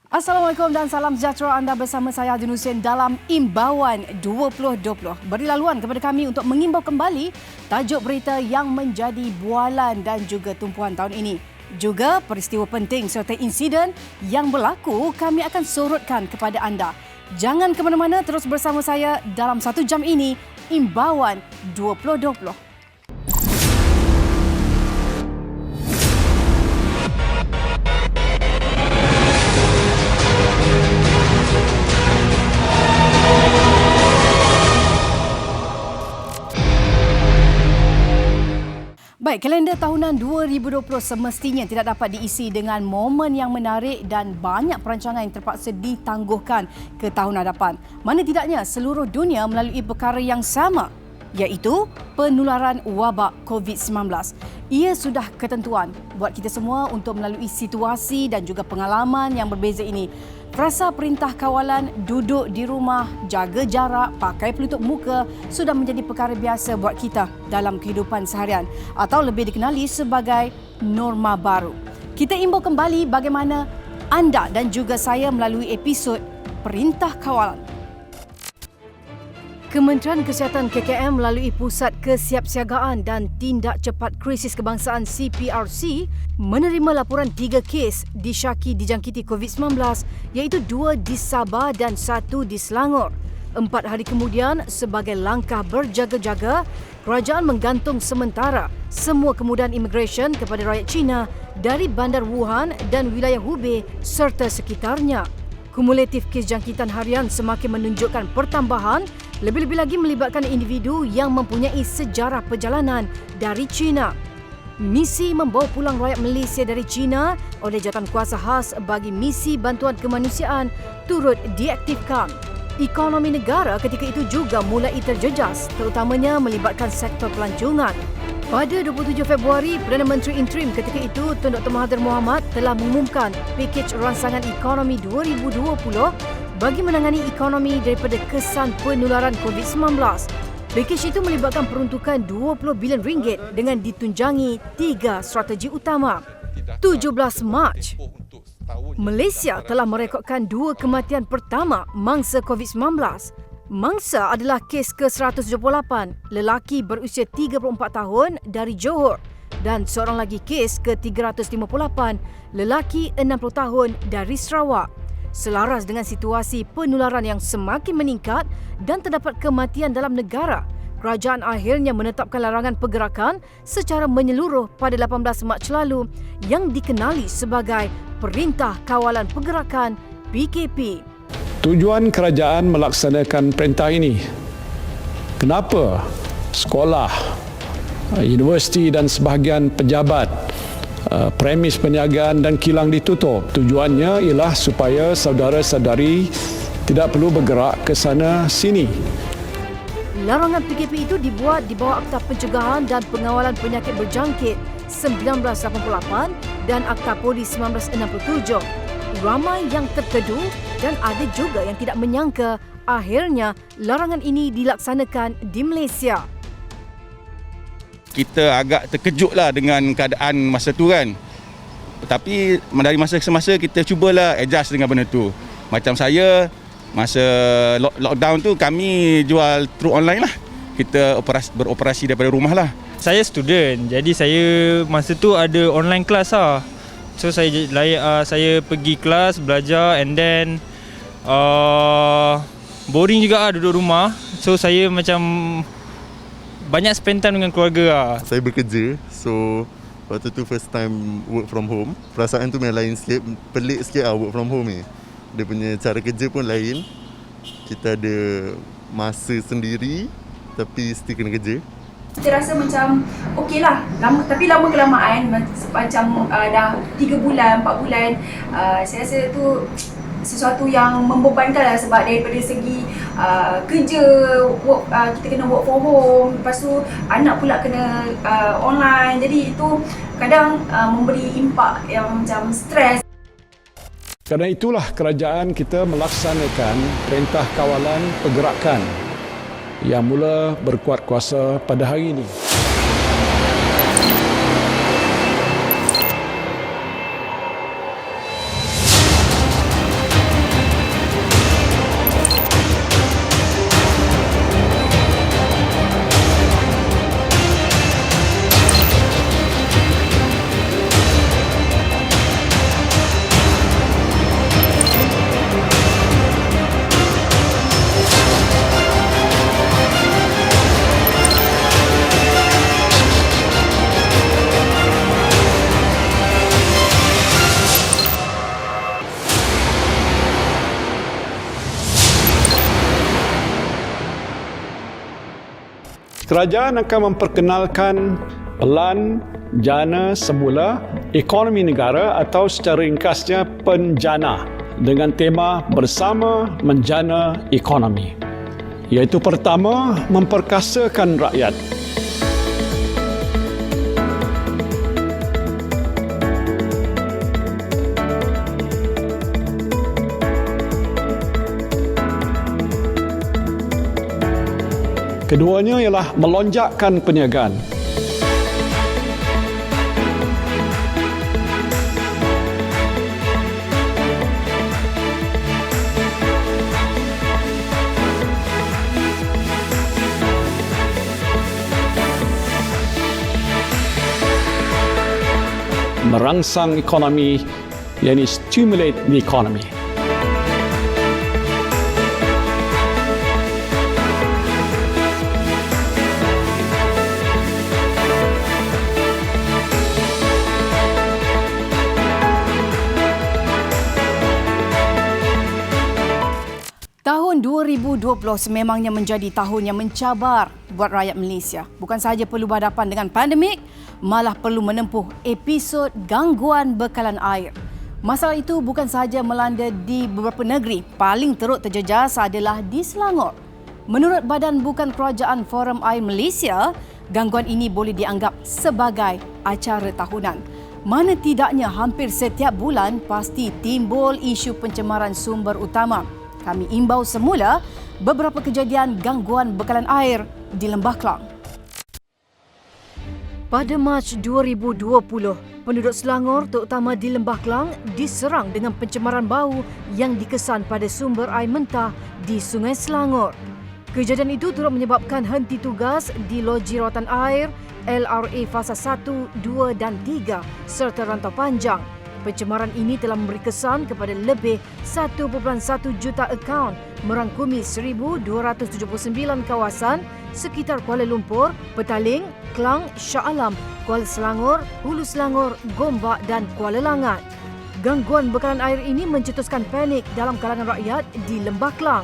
Assalamualaikum dan salam sejahtera. Anda bersama saya Adin Hussein dalam Imbauan 2020. Beri laluan kepada kami untuk mengimbau kembali tajuk berita yang menjadi bualan dan juga tumpuan tahun ini. Juga peristiwa penting serta insiden yang berlaku kami akan sorotkan kepada anda. Jangan ke mana-mana, terus bersama saya dalam 1 jam ini, Imbauan 2020. Baik, kalender tahunan 2020 semestinya tidak dapat diisi dengan momen yang menarik dan banyak perancangan yang terpaksa ditangguhkan ke tahun hadapan. Mana tidaknya seluruh dunia melalui perkara yang sama, iaitu penularan wabak COVID-19. Ia sudah ketentuan buat kita semua untuk melalui situasi dan juga pengalaman yang berbeza ini. Frasa perintah kawalan duduk di rumah, jaga jarak, pakai penutup muka sudah menjadi perkara biasa buat kita dalam kehidupan seharian atau lebih dikenali sebagai norma baru. Kita imbau kembali bagaimana anda dan juga saya melalui episod Perintah Kawalan. Kementerian Kesihatan KKM melalui Pusat Kesiapsiagaan dan Tindak Cepat Krisis Kebangsaan CPRC menerima laporan 3 kes disyaki dijangkiti COVID-19 iaitu 2 di Sabah dan 1 di Selangor. 4 hari kemudian, sebagai langkah berjaga-jaga, kerajaan menggantung sementara semua kemudahan imigresen kepada rakyat Cina dari bandar Wuhan dan wilayah Hubei serta sekitarnya. Kumulatif kes jangkitan harian semakin menunjukkan pertambahan, lebih-lebih lagi melibatkan individu yang mempunyai sejarah perjalanan dari China. Misi membawa pulang rakyat Malaysia dari China oleh Jawatankuasa Khas bagi Misi Bantuan Kemanusiaan turut diaktifkan. Ekonomi negara ketika itu juga mulai terjejas, terutamanya melibatkan sektor pelancongan. Pada 27 Februari, Perdana Menteri Interim ketika itu, Tun Dr. Mahathir Mohamad telah mengumumkan pakej ransangan ekonomi 2020 bagi menangani ekonomi daripada kesan penularan COVID-19. Pakej itu melibatkan peruntukan 20 bilion ringgit dengan ditunjangi 3 strategi utama. 17 Mac, Malaysia telah merekodkan 2 kematian pertama mangsa COVID-19. Mangsa adalah kes ke-178, lelaki berusia 34 tahun dari Johor dan seorang lagi kes ke-358, lelaki 60 tahun dari Sarawak. Selaras dengan situasi penularan yang semakin meningkat dan terdapat kematian dalam negara, kerajaan akhirnya menetapkan larangan pergerakan secara menyeluruh pada 18 Mac lalu yang dikenali sebagai Perintah Kawalan Pergerakan PKP. Tujuan kerajaan melaksanakan perintah ini. Kenapa sekolah, universiti dan sebahagian pejabat, premis perniagaan dan kilang ditutup? Tujuannya ialah supaya saudara-saudari tidak perlu bergerak ke sana sini. Larangan PKP itu dibuat di bawah Akta Pencegahan dan Pengawalan Penyakit Berjangkit 1988 dan Akta Polis 1967. Ramai yang terkedu dan ada juga yang tidak menyangka akhirnya larangan ini dilaksanakan di Malaysia. Kita agak terkejutlah dengan keadaan masa tu kan. Tapi dari masa ke semasa kita cubalah adjust dengan benda tu. Macam saya, masa lockdown tu kami jual through online lah. Kita beroperasi daripada rumah lah. Saya student, jadi saya masa tu ada online class lah. So saya pergi kelas, belajar and then boring juga lah duduk rumah. So saya macam banyak spend time dengan keluarga lah. Saya bekerja, so waktu tu first time work from home. Perasaan tu memang lain sikit, pelik sikit lah work from home ni. Dia punya cara kerja pun lain. Kita ada masa sendiri tapi still kena kerja. Kita rasa macam okey lah, tapi lama kelamaan macam dah 3 bulan, 4 bulan, saya rasa tu sesuatu yang membebankan lah sebab daripada segi kerja, kita kena work from home, lepas tu anak pula kena online, jadi itu kadang memberi impak yang macam stres. Kerana itulah kerajaan kita melaksanakan Perintah Kawalan Pergerakan yang mula berkuat kuasa pada hari ini. Kerajaan akan memperkenalkan Pelan Jana Semula Ekonomi Negara atau secara ringkasnya PENJANA dengan tema Bersama Menjana Ekonomi, iaitu pertama, memperkasakan rakyat. Keduanya ialah melonjakkan perniagaan. Merangsang ekonomi, yakni stimulate the economy. Tahun 2020 sememangnya menjadi tahun yang mencabar buat rakyat Malaysia. Bukan sahaja perlu berhadapan dengan pandemik, malah perlu menempuh episod gangguan bekalan air. Masalah itu bukan sahaja melanda di beberapa negeri, paling teruk terjejas adalah di Selangor. Menurut Badan Bukan Kerajaan Forum Air Malaysia, gangguan ini boleh dianggap sebagai acara tahunan. Mana tidaknya hampir setiap bulan pasti timbul isu pencemaran sumber utama. Kami imbau semula beberapa kejadian gangguan bekalan air di Lembah Kelang. Pada Mac 2020, penduduk Selangor terutama di Lembah Kelang diserang dengan pencemaran bau yang dikesan pada sumber air mentah di Sungai Selangor. Kejadian itu turut menyebabkan henti tugas di Loji Rawatan Air LRA Fasa 1, 2 dan 3 serta Rantau Panjang. Pencemaran ini telah memberi kesan kepada lebih 1.1 juta akaun merangkumi 1,279 kawasan sekitar Kuala Lumpur, Petaling, Klang, Shah Alam, Kuala Selangor, Hulu Selangor, Gombak dan Kuala Langat. Gangguan bekalan air ini mencetuskan panik dalam kalangan rakyat di Lembah Kelang.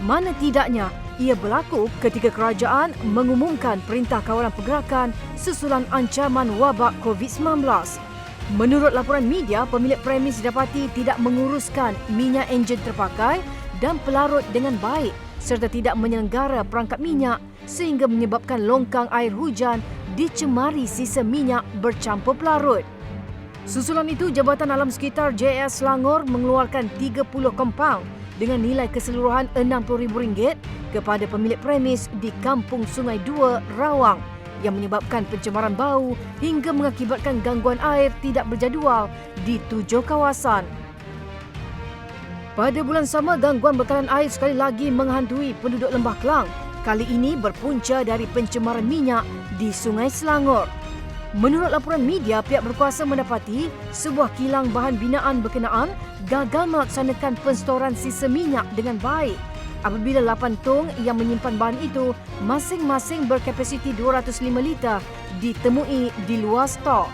Mana tidaknya ia berlaku ketika kerajaan mengumumkan Perintah Kawalan Pergerakan susulan ancaman wabak COVID-19. Menurut laporan media, pemilik premis didapati tidak menguruskan minyak enjin terpakai dan pelarut dengan baik serta tidak menyelenggara perangkap minyak sehingga menyebabkan longkang air hujan dicemari sisa minyak bercampur pelarut. Susulan itu, Jabatan Alam Sekitar JAS Selangor mengeluarkan 30 kompaun dengan nilai keseluruhan RM60,000 kepada pemilik premis di Kampung Sungai 2, Rawang, yang menyebabkan pencemaran bau hingga mengakibatkan gangguan air tidak berjadual di 7 kawasan. Pada bulan sama, gangguan bekalan air sekali lagi menghantui penduduk Lembah Kelang. Kali ini berpunca dari pencemaran minyak di Sungai Selangor. Menurut laporan media, pihak berkuasa mendapati sebuah kilang bahan binaan berkenaan gagal melaksanakan penstoran sisa minyak dengan baik apabila 8 tong yang menyimpan bahan itu masing-masing berkapasiti 205 liter ditemui di luar stok.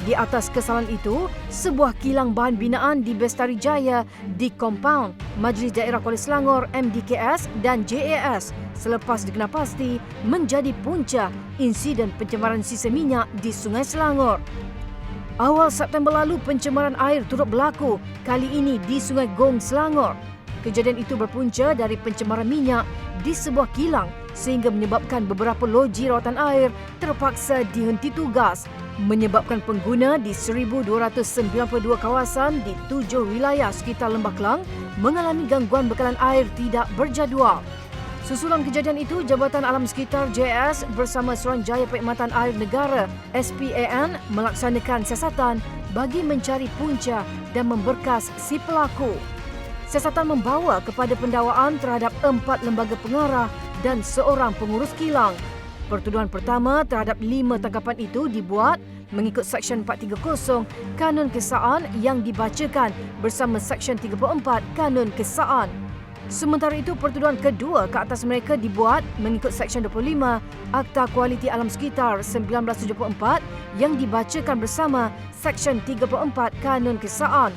Di atas kesalahan itu, sebuah kilang bahan binaan di Bestari Jaya di kompaun Majlis Daerah Kuala Selangor MDKS dan JAS selepas dikenal pasti menjadi punca insiden pencemaran sisa minyak di Sungai Selangor. Awal September lalu, pencemaran air turut berlaku, kali ini di Sungai Gong, Selangor. Kejadian itu berpunca dari pencemaran minyak di sebuah kilang sehingga menyebabkan beberapa loji rawatan air terpaksa dihenti tugas, menyebabkan pengguna di 1,292 kawasan di 7 wilayah sekitar Lembah Kelang mengalami gangguan bekalan air tidak berjadual. Susulan kejadian itu, Jabatan Alam Sekitar JAS bersama Suruhanjaya Perkhidmatan Air Negara SPAN melaksanakan siasatan bagi mencari punca dan memberkas si pelaku. Siasatan membawa kepada pendakwaan terhadap 4 lembaga pengarah dan seorang pengurus kilang. Pertuduhan pertama terhadap 5 tangkapan itu dibuat mengikut Seksyen 430 Kanun Kesaan yang dibacakan bersama Seksyen 34 Kanun Kesaan. Sementara itu, pertuduhan kedua ke atas mereka dibuat mengikut Seksyen 25 Akta Kualiti Alam Sekitar 1974 yang dibacakan bersama Seksyen 34 Kanun Kesaan.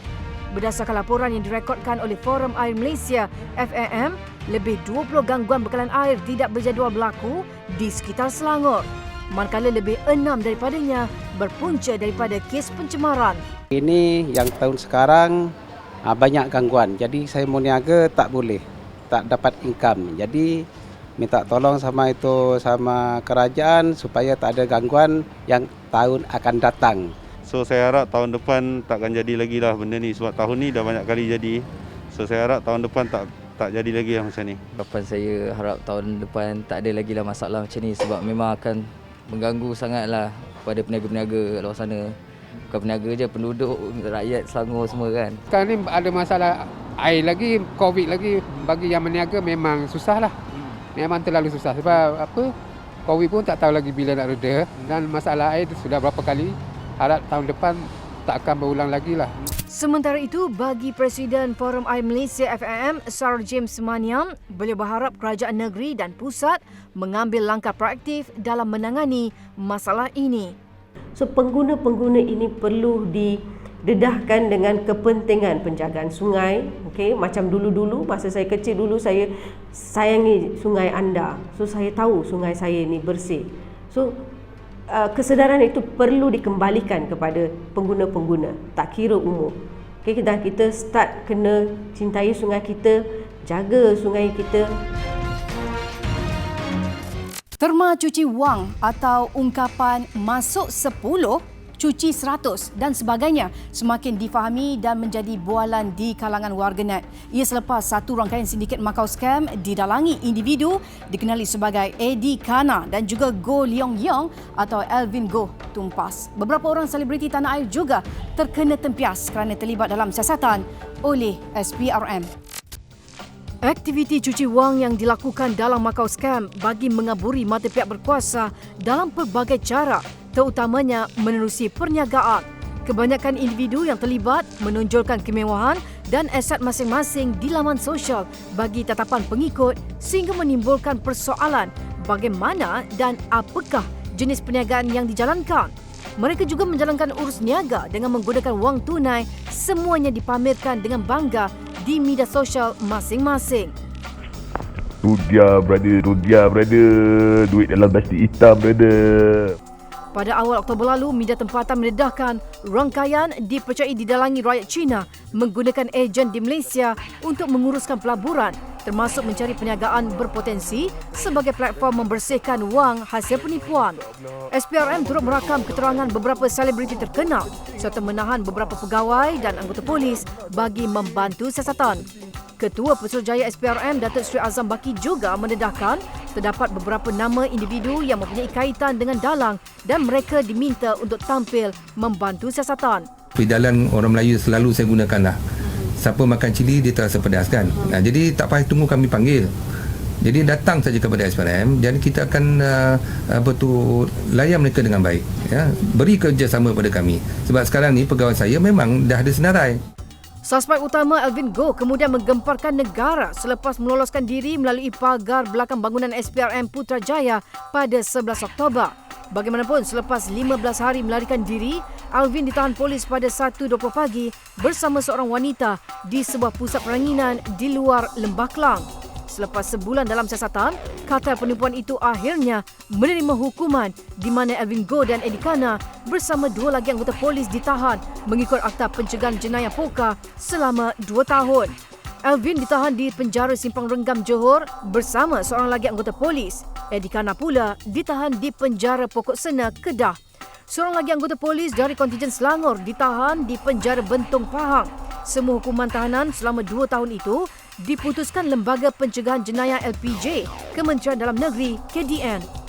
Berdasarkan laporan yang direkodkan oleh Forum Air Malaysia FAM, lebih 20 gangguan bekalan air tidak berjadual berlaku di sekitar Selangor. Manakala lebih 6 daripadanya berpunca daripada kes pencemaran. Ini yang tahun sekarang banyak gangguan. Jadi saya mau niaga tak boleh, tak dapat income. Jadi minta tolong sama kerajaan supaya tak ada gangguan yang tahun akan datang. So saya harap tahun depan takkan jadi lagi lah benda ni, sebab tahun ni dah banyak kali jadi. So saya harap tahun depan tak jadi lagi lah macam ni. Harapan saya harap tahun depan tak ada lagi lah masalah macam ni, sebab memang akan mengganggu sangatlah kepada peniaga-peniaga luar sana. Bukan peniaga je, penduduk, rakyat Selangor semua kan. Sekarang ni ada masalah air lagi, COVID lagi, bagi yang meniaga memang susah lah. Memang terlalu susah sebab COVID pun tak tahu lagi bila nak reda, dan masalah air sudah berapa kali. Harap tahun depan tak akan berulang lagi lah. Sementara itu, bagi Presiden Forum Air Malaysia FAM, Sir James Maniam, beliau berharap kerajaan negeri dan pusat mengambil langkah proaktif dalam menangani masalah ini. So pengguna-pengguna ini perlu didedahkan dengan kepentingan penjagaan sungai. Okay? Macam dulu-dulu, masa saya kecil dulu, saya sayangi sungai anda. So saya tahu sungai saya ini bersih. So kesedaran itu perlu dikembalikan kepada pengguna-pengguna, tak kira umur. Okay, dan kita start kena cintai sungai kita, jaga sungai kita. Terma cuci wang atau ungkapan masuk 10, cuci 100 dan sebagainya semakin difahami dan menjadi bualan di kalangan warganet. Ia selepas satu rangkaian sindiket Macau Scam didalangi individu dikenali sebagai Eddie Kana dan juga Goh Leong Yong atau Alvin Goh tumpas. Beberapa orang selebriti tanah air juga terkena tempias kerana terlibat dalam siasatan oleh SPRM. Aktiviti cuci wang yang dilakukan dalam Macau Scam bagi mengaburi mata pihak berkuasa dalam pelbagai cara, terutamanya menerusi perniagaan. Kebanyakan individu yang terlibat menonjolkan kemewahan dan aset masing-masing di laman sosial bagi tatapan pengikut sehingga menimbulkan persoalan bagaimana dan apakah jenis perniagaan yang dijalankan. Mereka juga menjalankan urus niaga dengan menggunakan wang tunai, semuanya dipamerkan dengan bangga di media sosial masing-masing. Rudia brother, duit dalam plastik hitam brother. Pada awal Oktober lalu, media tempatan mendedahkan rangkaian dipercayai didalangi rakyat Cina menggunakan ejen di Malaysia untuk menguruskan pelaburan, termasuk mencari perniagaan berpotensi sebagai platform membersihkan wang hasil penipuan. SPRM turut merakam keterangan beberapa selebriti terkenal serta menahan beberapa pegawai dan anggota polis bagi membantu siasatan. Ketua Pesuruhjaya SPRM Datuk Seri Azam Baki juga mendedahkan terdapat beberapa nama individu yang mempunyai kaitan dengan dalang dan mereka diminta untuk tampil membantu siasatan. Dalam orang Melayu selalu saya gunakanlah. Siapa makan cili dia terasa pedas kan. Jadi tak payah tunggu kami panggil. Jadi datang saja kepada SPRM dan kita akan layan mereka dengan baik. Ya. Beri kerjasama kepada kami. Sebab sekarang ni pegawai saya memang dah ada senarai. Suspek utama Alvin Goh kemudian menggemparkan negara selepas meloloskan diri melalui pagar belakang bangunan SPRM Putrajaya pada 11 Oktober. Bagaimanapun, selepas 15 hari melarikan diri, Alvin ditahan polis pada 1.20 pagi bersama seorang wanita di sebuah pusat peranginan di luar Lembah Klang. Selepas sebulan dalam siasatan, kartel penipuan itu akhirnya menerima hukuman di mana Alvin Goh dan Eddie Kana bersama dua lagi anggota polis ditahan mengikut Akta Pencegahan Jenayah Poka selama 2 tahun. Alvin ditahan di penjara Simpang Renggam Johor bersama seorang lagi anggota polis. Eddie Kana pula ditahan di penjara Pokok Sena, Kedah. Seorang lagi anggota polis dari kontijen Selangor ditahan di penjara Bentong Pahang. Semua hukuman tahanan selama 2 tahun itu diputuskan Lembaga Pencegahan Jenayah LPJ, Kementerian Dalam Negeri KDN.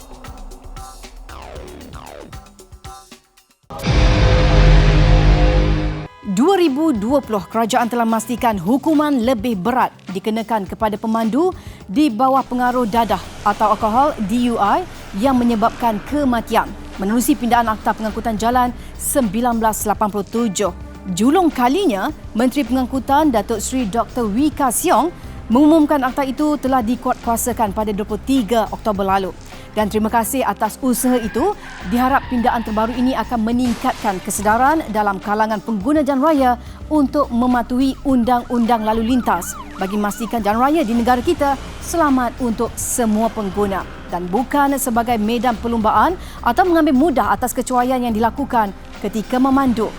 Kerajaan telah memastikan hukuman lebih berat dikenakan kepada pemandu di bawah pengaruh dadah atau alkohol DUI yang menyebabkan kematian menerusi pindaan Akta Pengangkutan Jalan 1987. Julung kalinya, Menteri Pengangkutan Datuk Seri Dr. Wee Ka Siong mengumumkan akta itu telah dikuatkuasakan pada 23 Oktober lalu. Dan terima kasih atas usaha itu, diharap pindaan terbaru ini akan meningkatkan kesedaran dalam kalangan pengguna jalan raya untuk mematuhi undang-undang lalu lintas bagi memastikan jalan raya di negara kita selamat untuk semua pengguna dan bukan sebagai medan perlumbaan atau mengambil mudah atas kecuaian yang dilakukan ketika memandu.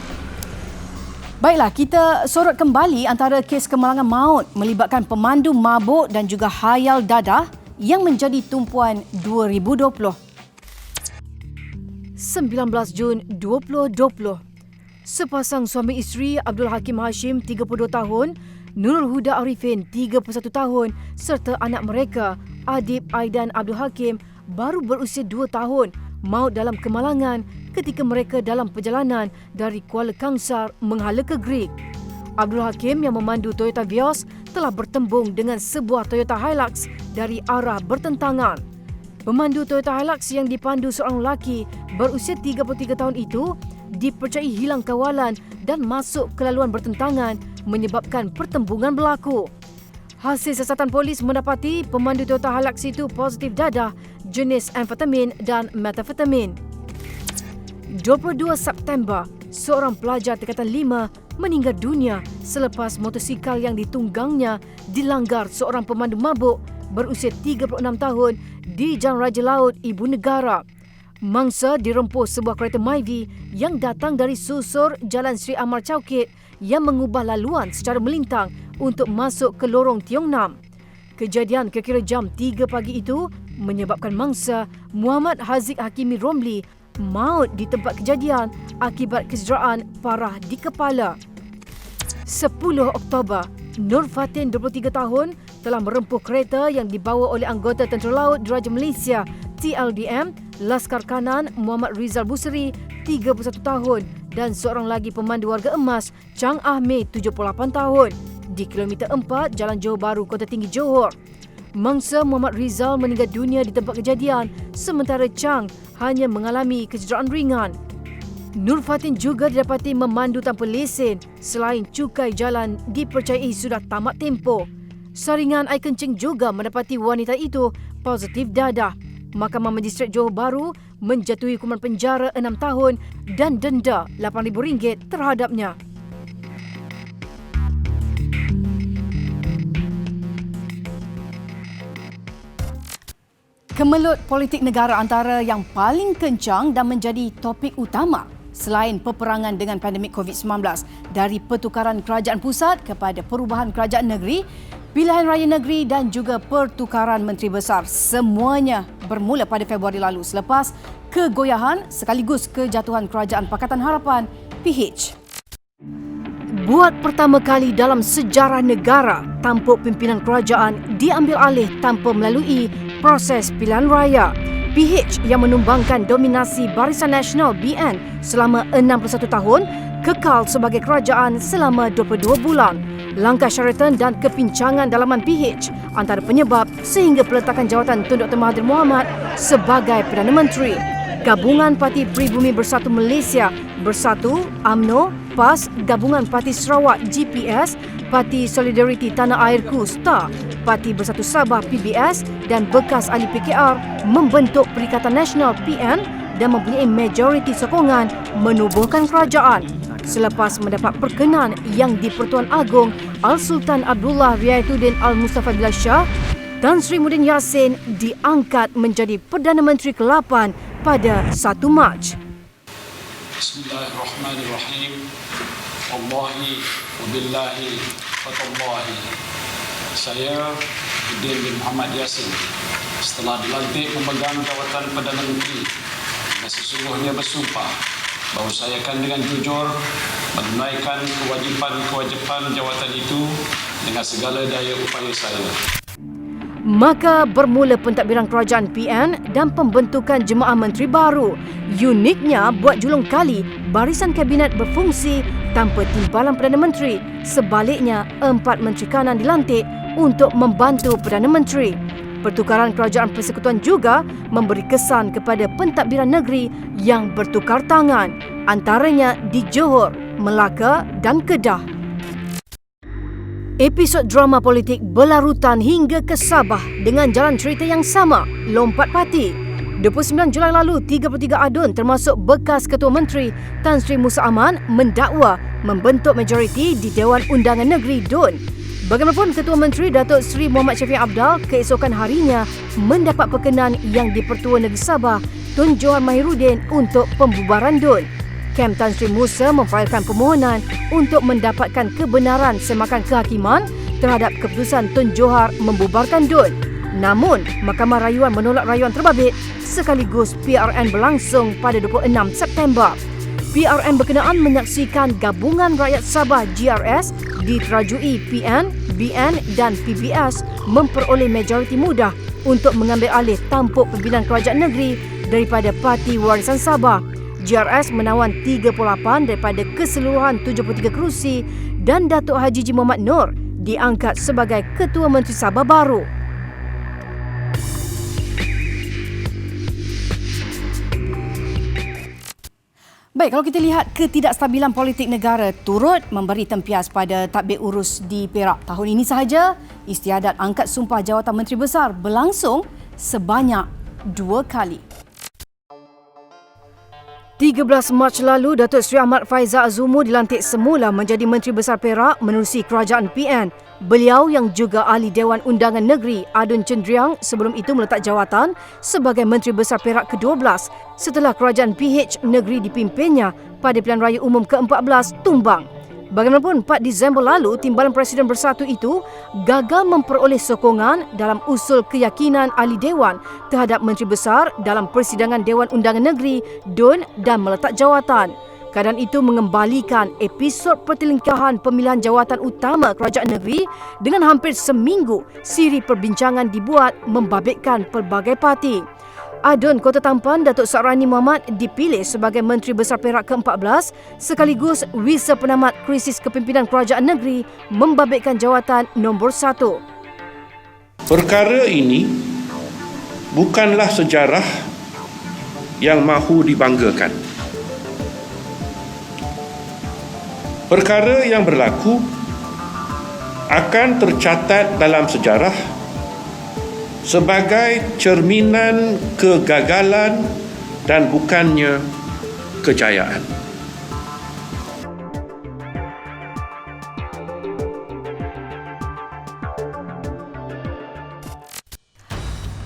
Baiklah, kita sorot kembali antara kes kemalangan maut melibatkan pemandu mabuk dan juga khayal dadah yang menjadi tumpuan 2020. 19 Jun 2020. Sepasang suami isteri Abdul Hakim Hashim 32 tahun, Nurul Huda Arifin 31 tahun serta anak mereka Adib Aidan Abdul Hakim baru berusia 2 tahun maut dalam kemalangan ketika mereka dalam perjalanan dari Kuala Kangsar menghala ke Greek. Abdul Hakim yang memandu Toyota Vios telah bertembung dengan sebuah Toyota Hilux dari arah bertentangan. Pemandu Toyota Hilux yang dipandu seorang lelaki berusia 33 tahun itu dipercayai hilang kawalan dan masuk ke laluan bertentangan menyebabkan pertembungan berlaku. Hasil siasatan polis mendapati pemandu Toyota Hilux itu positif dadah jenis amfetamin dan metafetamin. 22 September, seorang pelajar tingkatan 5 meninggal dunia selepas motosikal yang ditunggangnya dilanggar seorang pemandu mabuk berusia 36 tahun di Jalan Raja Laut Ibu Negara. Mangsa dirempuh sebuah kereta Myvi yang datang dari susur Jalan Sri Amar Chowkit yang mengubah laluan secara melintang untuk masuk ke lorong Tiong Nam. Kejadian kira-kira jam 3 pagi itu menyebabkan mangsa Muhammad Haziq Hakimi Romli maut di tempat kejadian akibat kecederaan parah di kepala. 10 Oktober, Nur Fatin 23 tahun telah merempuh kereta yang dibawa oleh anggota Tentera Laut Diraja Malaysia TLDM, Laskar Kanan Muhammad Rizal Busri 31 tahun dan seorang lagi pemandu warga emas Chang Ahmed 78 tahun di kilometer 4 Jalan Johor Bahru Kota Tinggi Johor. Mangsa Muhammad Rizal meninggal dunia di tempat kejadian sementara Chang hanya mengalami kecederaan ringan. Nur Fatin juga didapati memandu tanpa lesen selain cukai jalan dipercayai sudah tamat tempoh. Saringan air kencing juga mendapati wanita itu positif dadah. Mahkamah Magistrat Johor Bahru menjatuhi hukuman penjara 6 tahun dan denda RM8,000 terhadapnya. Kemelut politik negara antara yang paling kencang dan menjadi topik utama selain peperangan dengan pandemik COVID-19 dari pertukaran kerajaan pusat kepada perubahan kerajaan negeri, pilihan raya negeri dan juga pertukaran menteri besar. Semuanya bermula pada Februari lalu selepas kegoyahan sekaligus kejatuhan Kerajaan Pakatan Harapan PH. Buat pertama kali dalam sejarah negara, tampuk pimpinan kerajaan diambil alih tanpa melalui proses pilihan raya. PH yang menumbangkan dominasi Barisan Nasional BN selama 61 tahun kekal sebagai kerajaan selama 22 bulan. Langkah Sheraton dan kepincangan dalaman PH antara penyebab sehingga peletakan jawatan Tun Dr. Mahathir Mohamad sebagai Perdana Menteri. Gabungan Parti Pribumi Bersatu Malaysia Bersatu, UMNO, PAS, Gabungan Parti Sarawak GPS, Parti Solidariti Tanah Airku STAR, Parti Bersatu Sabah PBS dan bekas ahli PKR membentuk Perikatan Nasional PN dan mempunyai majoriti sokongan menubuhkan kerajaan. Selepas mendapat perkenan yang di-Pertuan Agong Al-Sultan Abdullah Riayatuddin Al-Mustafa Billah Shah, Tan Sri Muhyiddin Yassin diangkat menjadi Perdana Menteri ke-8 pada 1 Mac. Bismillahirrahmanirrahim. Wallahi wabillahi watallahi. Saya Udin bin Muhammad Yassin setelah dilantik memegang jawatan Perdana Menteri dan sesungguhnya bersumpah bahawa saya akan dengan jujur menunaikan kewajipan jawatan itu dengan segala daya upaya saya. Maka bermula pentadbiran kerajaan PN dan pembentukan jemaah menteri baru. Uniknya, buat julung kali, barisan kabinet berfungsi tanpa timbalan Perdana Menteri. Sebaliknya, 4 menteri kanan dilantik untuk membantu Perdana Menteri. Pertukaran kerajaan persekutuan juga memberi kesan kepada pentadbiran negeri yang bertukar tangan, antaranya di Johor, Melaka dan Kedah. Episod drama politik berlarutan hingga ke Sabah dengan jalan cerita yang sama, lompat parti. 29 Julai lalu, 33 adun termasuk bekas Ketua Menteri Tan Sri Musa Aman mendakwa membentuk majoriti di Dewan Undangan Negeri DUN. Bagaimanapun, Ketua Menteri Datuk Seri Muhammad Syafiee Apdal keesokan harinya mendapat perkenan yang di-Pertua Negeri Sabah Tun Johar Mahiruddin untuk pembubaran DUN. Kem Tan Sri Musa memfailkan permohonan untuk mendapatkan kebenaran semakan kehakiman terhadap keputusan Tun Johar membubarkan DUN. Namun, Mahkamah Rayuan menolak rayuan terbabit sekaligus PRN berlangsung pada 26 September. PRN berkenaan menyaksikan gabungan rakyat Sabah GRS diterajui PN, BN dan PBS memperoleh majoriti mudah untuk mengambil alih tampuk pimpinan kerajaan negeri daripada Parti Warisan Sabah. GRS menawan 38 daripada keseluruhan 73 kerusi dan Datuk Haji Haji Muhammad Noor diangkat sebagai Ketua Menteri Sabah baru. Baik, kalau kita lihat ketidakstabilan politik negara turut memberi tempias pada tadbir urus di Perak. Tahun ini sahaja, istiadat angkat sumpah jawatan Menteri Besar berlangsung sebanyak 2 kali. 13 Mac lalu, Datuk Seri Ahmad Faizal Azumu dilantik semula menjadi Menteri Besar Perak menerusi kerajaan PN. Beliau yang juga ahli Dewan Undangan Negeri Adun Cendriang sebelum itu meletak jawatan sebagai Menteri Besar Perak ke-12 setelah kerajaan PH negeri dipimpinnya pada pilihan raya umum ke-14 tumbang. Bagaimanapun, 4 Disember lalu, Timbalan Presiden Bersatu itu gagal memperoleh sokongan dalam usul keyakinan ahli Dewan terhadap Menteri Besar dalam persidangan Dewan Undangan Negeri DUN dan meletak jawatan. Keadaan itu mengembalikan episod pertelingkahan pemilihan jawatan utama kerajaan negeri dengan hampir seminggu siri perbincangan dibuat membabitkan pelbagai parti. Adun Kota Tampan Datuk Sakrani Muhammad dipilih sebagai Menteri Besar Perak ke-14 sekaligus visa penamat krisis kepimpinan kerajaan negeri membabitkan jawatan nombor 1. Perkara ini bukanlah sejarah yang mahu dibanggakan. Perkara yang berlaku akan tercatat dalam sejarah sebagai cerminan kegagalan dan bukannya kejayaan.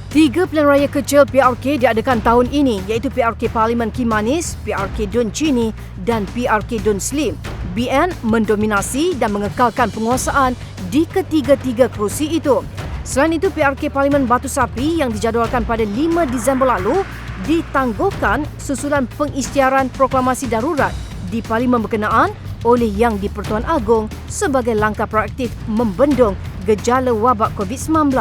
Tiga pilihan raya kecil PRK diadakan tahun ini iaitu PRK Parlimen Kimanis, PRK Dun Chini dan PRK Dun Slim. BN mendominasi dan mengekalkan penguasaan di ketiga-tiga kerusi itu. Selain itu, PRK Parlimen Batu Sapi yang dijadualkan pada 5 Disember lalu ditangguhkan susulan pengisytiharan proklamasi darurat di Parlimen berkenaan oleh Yang di-Pertuan Agong sebagai langkah proaktif membendung gejala wabak COVID-19.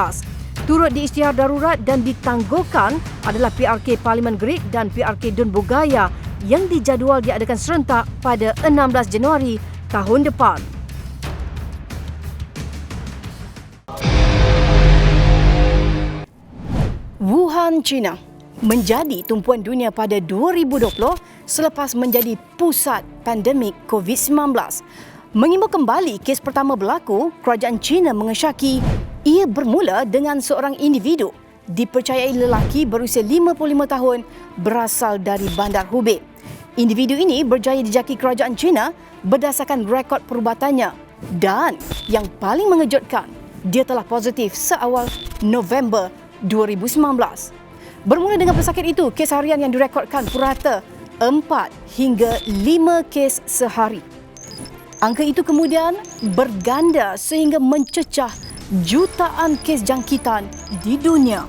Turut diisytihar darurat dan ditangguhkan adalah PRK Parlimen Great dan PRK Dun Bugaya yang dijadual diadakan serentak pada 16 Januari tahun depan. Wuhan, China menjadi tumpuan dunia pada 2020 selepas menjadi pusat pandemik COVID-19. Mengimbau kembali kes pertama berlaku, kerajaan China mengesyaki ia bermula dengan seorang individu dipercayai lelaki berusia 55 tahun berasal dari Bandar Hubei. Individu ini berjaya dijaki kerajaan China berdasarkan rekod perubatannya dan yang paling mengejutkan, dia telah positif seawal November 2019. Bermula dengan pesakit itu, kes harian yang direkodkan purata 4 hingga 5 kes sehari. Angka itu kemudian berganda sehingga mencecah jutaan kes jangkitan di dunia.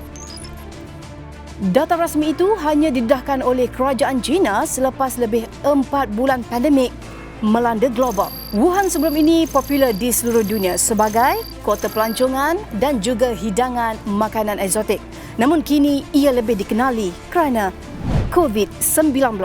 Data rasmi itu hanya didedahkan oleh kerajaan China selepas lebih 4 bulan pandemik melanda global. Wuhan sebelum ini popular di seluruh dunia sebagai kota pelancongan dan juga hidangan makanan eksotik. Namun kini ia lebih dikenali kerana COVID-19.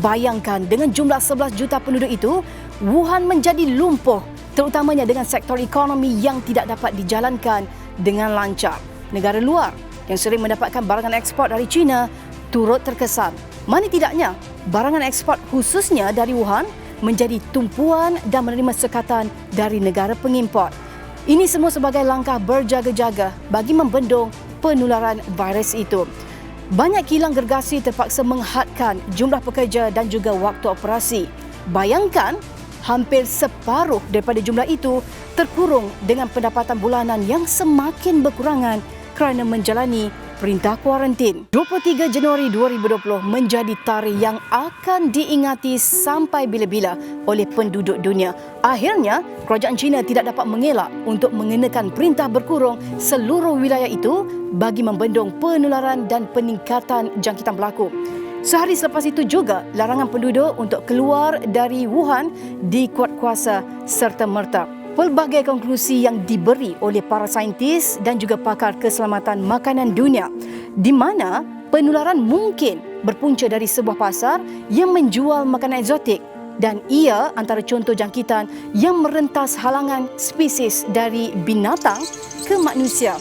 Bayangkan dengan jumlah 11 juta penduduk itu, Wuhan menjadi lumpuh terutamanya dengan sektor ekonomi yang tidak dapat dijalankan dengan lancar. Negara luar yang sering mendapatkan barangan ekspor dari China turut terkesan. Mana tidaknya, barangan ekspor khususnya dari Wuhan menjadi tumpuan dan menerima sekatan dari negara pengimport. Ini semua sebagai langkah berjaga-jaga bagi membendung penularan virus itu. Banyak kilang gergasi terpaksa menghadkan jumlah pekerja dan juga waktu operasi. Bayangkan, hampir separuh daripada jumlah itu terkurung dengan pendapatan bulanan yang semakin berkurangan kerana menjalani perintah kuarantin. 23 Januari 2020 menjadi tarikh yang akan diingati sampai bila-bila oleh penduduk dunia. Akhirnya, kerajaan China tidak dapat mengelak untuk mengenakan perintah berkurung seluruh wilayah itu bagi membendung penularan dan peningkatan jangkitan berlaku. Sehari selepas itu juga, larangan penduduk untuk keluar dari Wuhan dikuatkuasa serta-merta. Pelbagai konklusi yang diberi oleh para saintis dan juga pakar keselamatan makanan dunia, di mana penularan mungkin berpunca dari sebuah pasar yang menjual makanan eksotik dan ia antara contoh jangkitan yang merentas halangan spesies dari binatang ke manusia.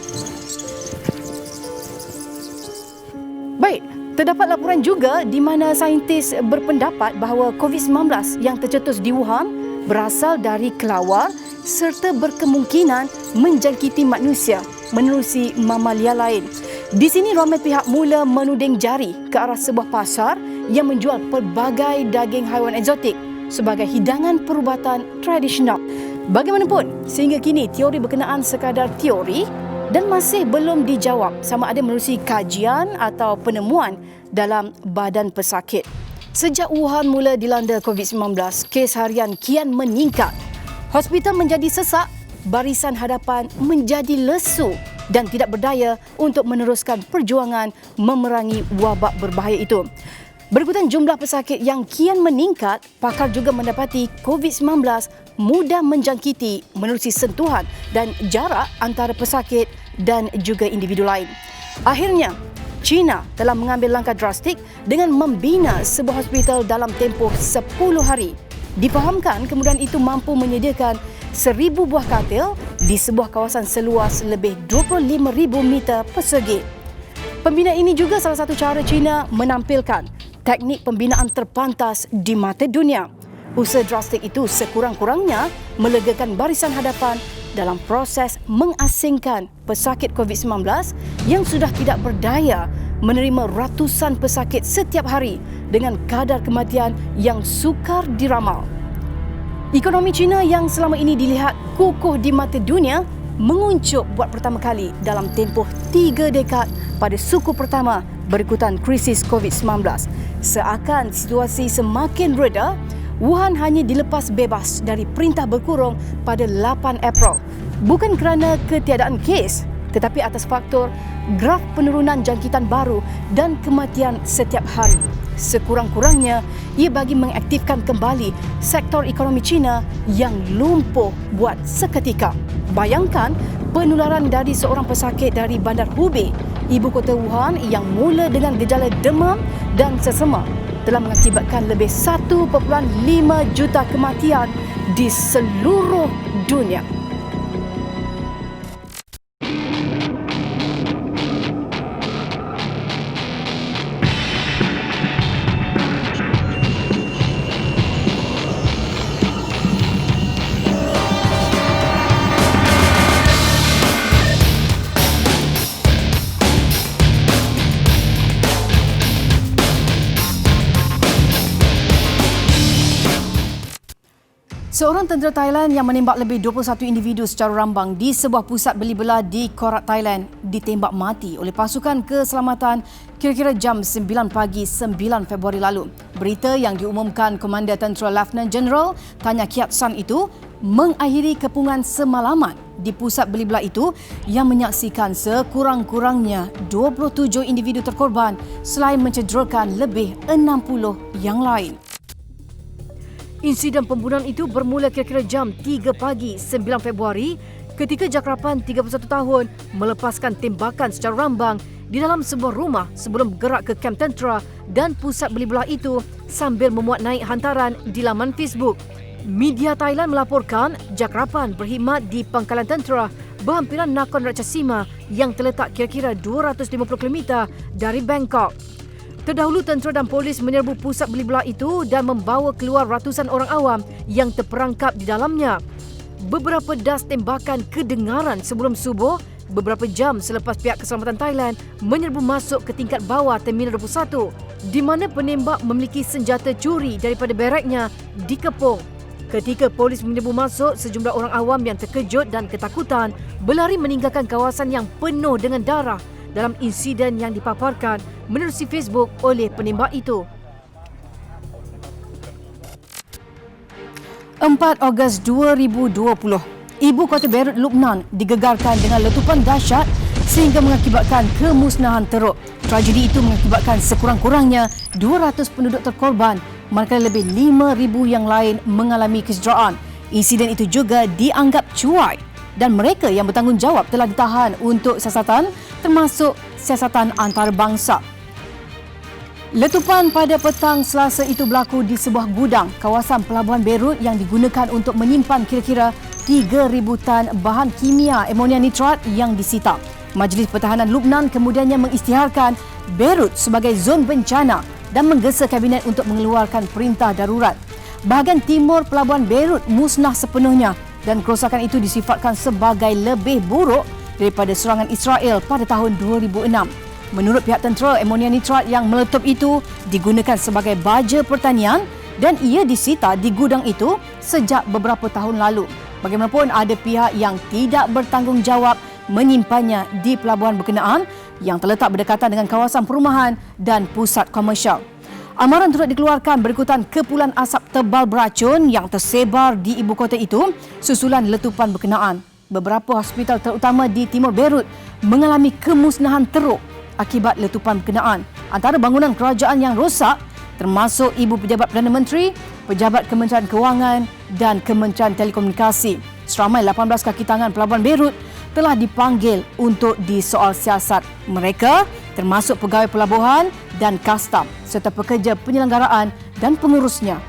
Baik, terdapat laporan juga di mana saintis berpendapat bahawa COVID-19 yang tercetus di Wuhan berasal dari kelawar serta berkemungkinan menjangkiti manusia menerusi mamalia lain. Di sini ramai pihak mula menuding jari ke arah sebuah pasar yang menjual pelbagai daging haiwan eksotik sebagai hidangan perubatan tradisional. Bagaimanapun, sehingga kini teori berkenaan sekadar teori dan masih belum dijawab sama ada menerusi kajian atau penemuan dalam badan pesakit. Sejak Wuhan mula dilanda COVID-19, kes harian kian meningkat. Hospital menjadi sesak, barisan hadapan menjadi lesu dan tidak berdaya untuk meneruskan perjuangan memerangi wabak berbahaya itu. Berikutan jumlah pesakit yang kian meningkat, pakar juga mendapati COVID-19 mudah menjangkiti menerusi sentuhan dan jarak antara pesakit dan juga individu lain. Akhirnya, China telah mengambil langkah drastik dengan membina sebuah hospital dalam tempoh 10 hari. Difahamkan kemudahan itu mampu menyediakan 1,000 buah katil di sebuah kawasan seluas lebih 25,000 meter persegi. Pembinaan ini juga salah satu cara China menampilkan teknik pembinaan terpantas di mata dunia. Usaha drastik itu sekurang-kurangnya melegakan barisan hadapan dalam proses mengasingkan pesakit COVID-19 yang sudah tidak berdaya menerima ratusan pesakit setiap hari dengan kadar kematian yang sukar diramal. Ekonomi China yang selama ini dilihat kukuh di mata dunia menguncup buat pertama kali dalam tempoh 3 dekad pada suku pertama berikutan krisis COVID-19. Seakan situasi semakin reda, Wuhan hanya dilepas bebas dari perintah berkurung pada 8 April. Bukan kerana ketiadaan kes, tetapi atas faktor graf penurunan jangkitan baru dan kematian setiap hari. Sekurang-kurangnya, ia bagi mengaktifkan kembali sektor ekonomi China yang lumpuh buat seketika. Bayangkan penularan dari seorang pesakit dari bandar Hubei, ibu kota Wuhan yang mula dengan gejala demam dan sesama telah mengakibatkan lebih 1.5 juta kematian di seluruh dunia. Seorang tentera Thailand yang menembak lebih 21 individu secara rambang di sebuah pusat beli belah di Korat, Thailand ditembak mati oleh pasukan keselamatan kira-kira jam 9 pagi 9 Februari lalu. Berita yang diumumkan Komander Tentera Lieutenant General Tanya Kiat San itu mengakhiri kepungan semalaman di pusat beli belah itu yang menyaksikan sekurang-kurangnya 27 individu terkorban selain mencederakan lebih 60 yang lain. Insiden pembunuhan itu bermula kira-kira jam 3 pagi 9 Februari ketika Jakrapan 31 tahun melepaskan tembakan secara rambang di dalam sebuah rumah sebelum bergerak ke kamp tentera dan pusat beli belah itu sambil memuat naik hantaran di laman Facebook. Media Thailand melaporkan Jakrapan berkhidmat di pangkalan tentera berhampiran Nakhon Ratchasima yang terletak kira-kira 250 km dari Bangkok. Terdahulu tentera dan polis menyerbu pusat beli belah itu dan membawa keluar ratusan orang awam yang terperangkap di dalamnya. Beberapa das tembakan kedengaran sebelum subuh beberapa jam selepas pihak keselamatan Thailand menyerbu masuk ke tingkat bawah Terminal 21 di mana penembak memiliki senjata curi daripada baraknya dikepung. Ketika polis menyerbu masuk, sejumlah orang awam yang terkejut dan ketakutan berlari meninggalkan kawasan yang penuh dengan darah dalam insiden yang dipaparkan menerusi Facebook oleh penembak itu. 4 Ogos 2020, ibu kota Beirut, Lubnan digegarkan dengan letupan dahsyat sehingga mengakibatkan kemusnahan teruk. Tragedi itu mengakibatkan sekurang-kurangnya 200 penduduk terkorban, manakala lebih 5,000 yang lain mengalami kecederaan. Insiden itu juga dianggap cuai dan mereka yang bertanggungjawab telah ditahan untuk siasatan termasuk siasatan antarabangsa. Letupan pada petang Selasa itu berlaku di sebuah gudang kawasan pelabuhan Beirut yang digunakan untuk menyimpan kira-kira 3,000 tan bahan kimia amonia nitrat yang disita. Majlis Pertahanan Lubnan kemudiannya mengisytiharkan Beirut sebagai zon bencana dan menggesa kabinet untuk mengeluarkan perintah darurat. Bahagian timur pelabuhan Beirut musnah sepenuhnya dan kerosakan itu disifatkan sebagai lebih buruk daripada serangan Israel pada tahun 2006. Menurut pihak tentera, amonia nitrat yang meletup itu digunakan sebagai baja pertanian dan ia disita di gudang itu sejak beberapa tahun lalu. Bagaimanapun, ada pihak yang tidak bertanggungjawab menyimpannya di pelabuhan berkenaan yang terletak berdekatan dengan kawasan perumahan dan pusat komersial. Amaran turut dikeluarkan berikutan kepulan asap tebal beracun yang tersebar di ibu kota itu susulan letupan berkenaan. Beberapa hospital terutama di timur Beirut mengalami kemusnahan teruk akibat letupan berkenaan. Antara bangunan kerajaan yang rosak termasuk Ibu Pejabat Perdana Menteri, Pejabat Kementerian Kewangan dan Kementerian Telekomunikasi. Seramai 18 kaki tangan pelabuhan Beirut telah dipanggil untuk disoal siasat. Mereka termasuk pegawai pelabuhan dan kastam serta pekerja penyelenggaraan dan pengurusnya.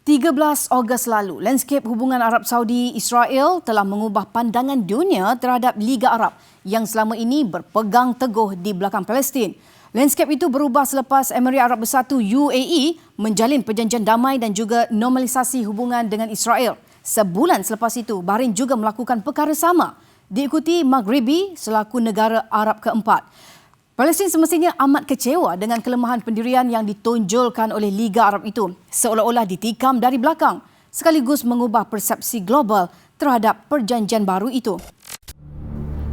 13 Ogos lalu, landscape hubungan Arab Saudi-Israel telah mengubah pandangan dunia terhadap Liga Arab yang selama ini berpegang teguh di belakang Palestin. Landscape itu berubah selepas Emirat Arab Bersatu UAE menjalin perjanjian damai dan juga normalisasi hubungan dengan Israel. Sebulan selepas itu, Bahrain juga melakukan perkara sama, diikuti Maghribi selaku negara Arab keempat. Palestin semestinya amat kecewa dengan kelemahan pendirian yang ditonjolkan oleh Liga Arab itu, seolah-olah ditikam dari belakang, sekaligus mengubah persepsi global terhadap perjanjian baru itu.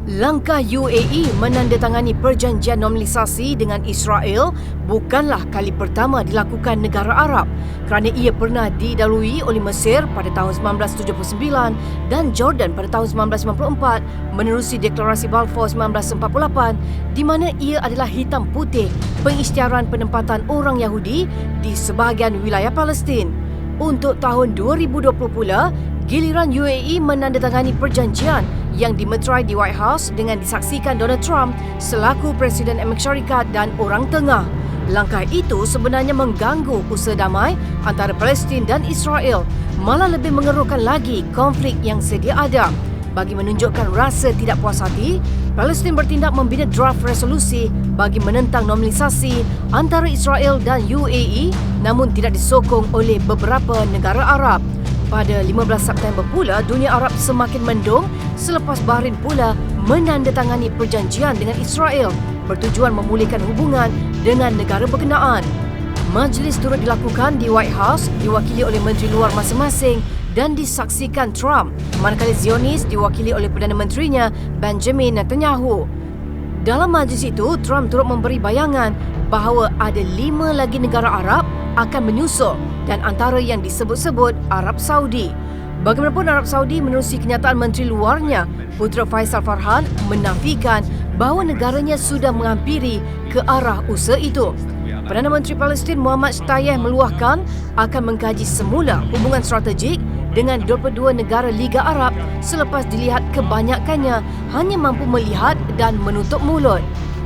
Langkah UAE menandatangani perjanjian normalisasi dengan Israel bukanlah kali pertama dilakukan negara Arab kerana ia pernah didahului oleh Mesir pada tahun 1979 dan Jordan pada tahun 1994 menerusi Deklarasi Balfour 1948 di mana ia adalah hitam putih pengisytiharan penempatan orang Yahudi di sebahagian wilayah Palestin. Untuk tahun 2020 pula, giliran UAE menandatangani perjanjian yang dimeterai di White House dengan disaksikan Donald Trump selaku Presiden Amerika Syarikat dan orang tengah. Langkah itu sebenarnya mengganggu usaha damai antara Palestin dan Israel, malah lebih mengeruhkan lagi konflik yang sedia ada. Bagi menunjukkan rasa tidak puas hati, Palestin bertindak membina draft resolusi bagi menentang normalisasi antara Israel dan UAE namun tidak disokong oleh beberapa negara Arab. Pada 15 September pula, dunia Arab semakin mendung selepas Bahrain pula menandatangani perjanjian dengan Israel bertujuan memulihkan hubungan dengan negara berkenaan. Majlis turut dilakukan di White House diwakili oleh Menteri Luar masing-masing dan disaksikan Trump, manakala Zionis diwakili oleh Perdana Menterinya Benjamin Netanyahu. Dalam majlis itu, Trump turut memberi bayangan bahawa ada 5 lagi negara Arab akan menyusul dan antara yang disebut-sebut Arab Saudi. Bagaimanapun, Arab Saudi menerusi kenyataan Menteri Luarnya, Putera Faisal Farhan, menafikan bahawa negaranya sudah menghampiri ke arah usaha itu. Perdana Menteri Palestin Muhammad Shtayyeh meluahkan akan mengkaji semula hubungan strategik dengan 22 negara Liga Arab selepas dilihat kebanyakannya hanya mampu melihat dan menutup mulut.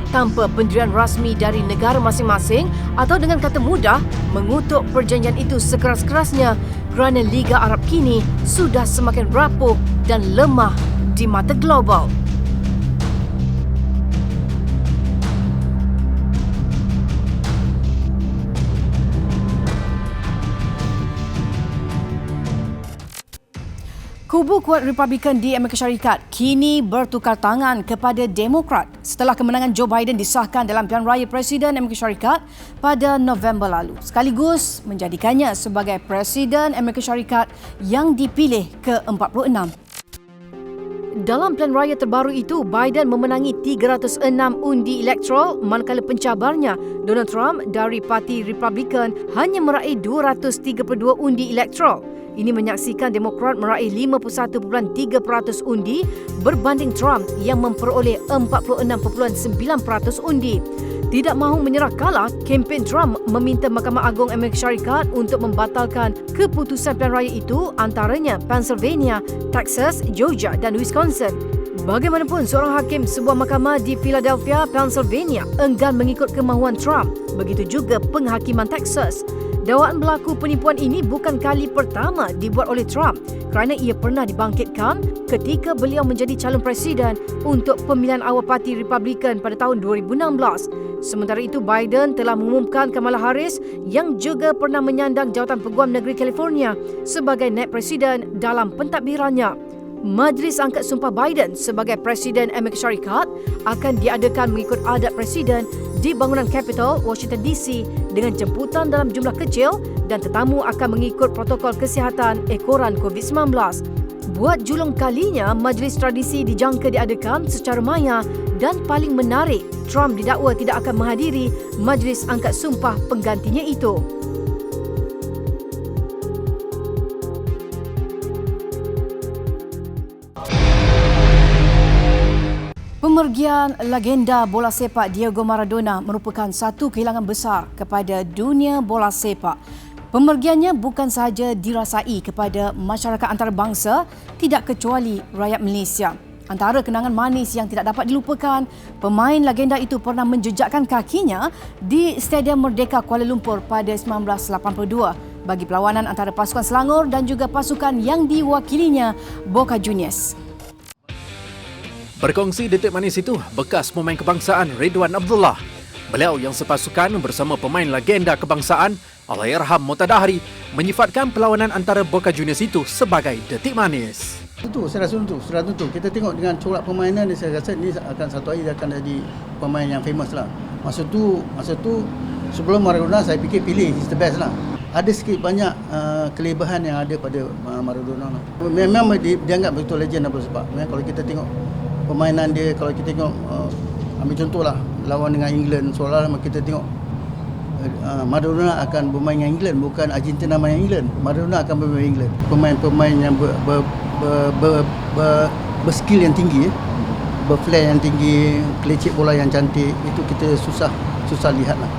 Tanpa pendirian rasmi dari negara masing-masing atau dengan kata mudah mengutuk perjanjian itu sekeras-kerasnya kerana Liga Arab kini sudah semakin rapuh dan lemah di mata global. Kubu kuat Republikan di Amerika Syarikat kini bertukar tangan kepada Demokrat setelah kemenangan Joe Biden disahkan dalam pilihan raya Presiden Amerika Syarikat pada November lalu, sekaligus menjadikannya sebagai Presiden Amerika Syarikat yang dipilih ke-46. Dalam pilihan raya terbaru itu, Biden memenangi 306 undi elektoral, manakala pencabarnya Donald Trump dari Parti Republikan hanya meraih 232 undi elektoral. Ini menyaksikan Demokrat meraih 51.3% undi berbanding Trump yang memperoleh 46.9% undi. Tidak mahu menyerah kalah, kempen Trump meminta Mahkamah Agung Amerika Syarikat untuk membatalkan keputusan pilihan raya itu, antaranya Pennsylvania, Texas, Georgia dan Wisconsin. Bagaimanapun, seorang hakim sebuah mahkamah di Philadelphia, Pennsylvania enggan mengikut kemahuan Trump. Begitu juga penghakiman Texas. Dakwaan berlaku penipuan ini bukan kali pertama dibuat oleh Trump kerana ia pernah dibangkitkan ketika beliau menjadi calon presiden untuk pemilihan awal Parti Republikan pada tahun 2016. Sementara itu, Biden telah mengumumkan Kamala Harris yang juga pernah menyandang jawatan Peguam Negeri California sebagai naib presiden dalam pentadbirannya. Majlis angkat sumpah Biden sebagai Presiden Amerika Syarikat akan diadakan mengikut adat presiden di bangunan Capitol, Washington DC dengan jemputan dalam jumlah kecil dan tetamu akan mengikut protokol kesihatan ekoran COVID-19. Buat julung kalinya, majlis tradisi dijangka diadakan secara maya dan paling menarik, Trump didakwa tidak akan menghadiri majlis angkat sumpah penggantinya itu. Pemergian legenda bola sepak Diego Maradona merupakan satu kehilangan besar kepada dunia bola sepak. Pemergiannya bukan sahaja dirasai kepada masyarakat antarabangsa, tidak kecuali rakyat Malaysia. Antara kenangan manis yang tidak dapat dilupakan, pemain legenda itu pernah menjejakkan kakinya di Stadium Merdeka Kuala Lumpur pada 1982 bagi perlawanan antara pasukan Selangor dan juga pasukan yang diwakilinya, Boca Juniors. Berkongsi detik manis itu, bekas pemain kebangsaan Ridwan Abdullah. Beliau yang sepasukan bersama pemain legenda kebangsaan Allahyarham Mohtadahri menyifatkan perlawanan antara Boca Juniors itu sebagai detik manis. Itu saya rasa sudah tentu. Kita tengok dengan corak permainan ni, saya rasa ni akan satu hari akan jadi pemain yang famous lah. Masa tu sebelum Maradona saya fikir pilih is the best lah. Ada sikit banyak kelebihan yang ada pada Maradona lah. Memang dianggap betul legend bola sepak. Kalau kita tengok permainan dia, kalau kita tengok ambil contohlah lawan dengan England, seolah-olah kita tengok Maradona akan bermain dengan England, bukan Argentina main England. Maradona akan bermain England. Pemain-pemain yang berskill yang tinggi, berflair yang tinggi, kelecek bola yang cantik, itu kita susah lihatlah.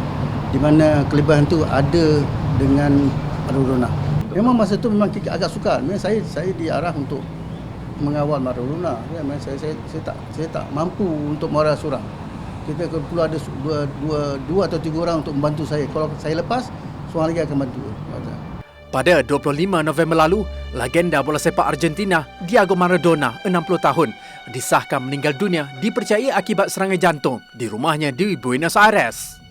Di mana kelebihan tu ada dengan Maradona. Memang masa tu memang agak sukar. Memang saya diarah untuk mengawal Maradona. Ya, saya tak mampu untuk merawat seorang. Kita perlu ada dua atau tiga orang untuk membantu saya. Kalau saya lepas, seorang lagi akan bantu. Pada 25 November lalu, legenda bola sepak Argentina Diego Maradona, 60 tahun, disahkan meninggal dunia dipercayai akibat serangan jantung di rumahnya di Buenos Aires.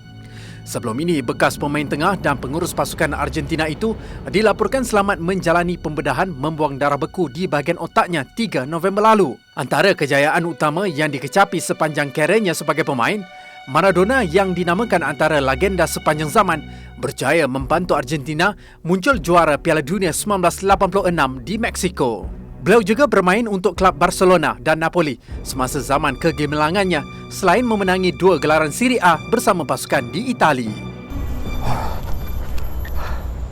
Sebelum ini, bekas pemain tengah dan pengurus pasukan Argentina itu dilaporkan selamat menjalani pembedahan membuang darah beku di bahagian otaknya 3 November lalu. Antara kejayaan utama yang dikecapi sepanjang kariernya sebagai pemain, Maradona yang dinamakan antara legenda sepanjang zaman berjaya membantu Argentina muncul juara Piala Dunia 1986 di Meksiko. Beliau juga bermain untuk klub Barcelona dan Napoli semasa zaman kegemilangannya selain memenangi 2 gelaran Serie A bersama pasukan di Itali.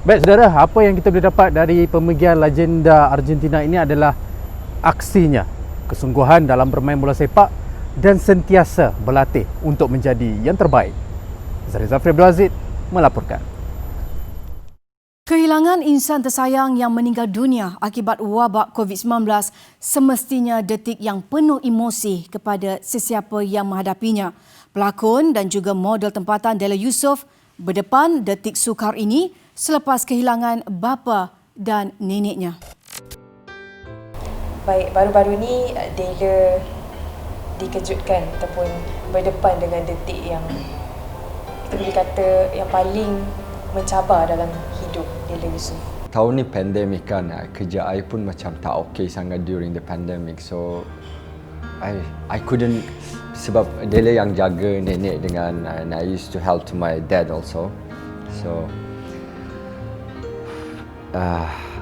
Baik saudara, apa yang kita boleh dapat dari pemergian legenda Argentina ini adalah aksinya, kesungguhan dalam bermain bola sepak dan sentiasa berlatih untuk menjadi yang terbaik. Zahri Zafri Abdul Aziz melaporkan. Kehilangan insan tersayang yang meninggal dunia akibat wabak COVID-19 semestinya detik yang penuh emosi kepada sesiapa yang menghadapinya. Pelakon dan juga model tempatan Dela Yusof berdepan detik sukar ini selepas kehilangan bapa dan neneknya. Baik, baru-baru ni Dela dikejutkan ataupun berdepan dengan detik yang kita boleh kata yang paling mencabar dalam hidup Dela Yusof. tahun ni pandemik kan, kerja I pun macam tak okay sangat during the pandemic. So I couldn't, sebab dia yang jaga nenek dengan, and I used to help to my dad also. So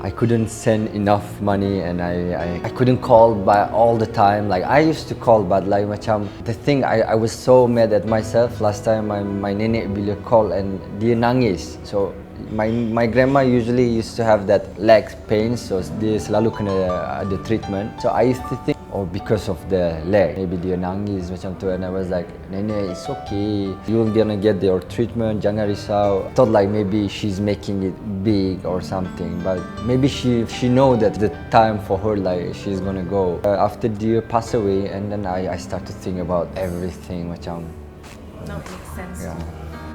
I couldn't send enough money, and I couldn't call by all the time. Like I used to call, but like macam the thing, I was so mad at myself last time. My nenek bila call and dia nangis. So my grandma usually used to have that leg pain, so dia selalu kena ada treatment. So I used to think, oh, because of the leg, maybe dia nangis macam tu, and I was like, nenek, it's okay, you'll gonna get your treatment, jangan risau. Thought like maybe she's making it big or something, but maybe she know that the time for her, like she's gonna go. After dia pass away, and then I start to think about everything macam. Now it makes sense. Yeah.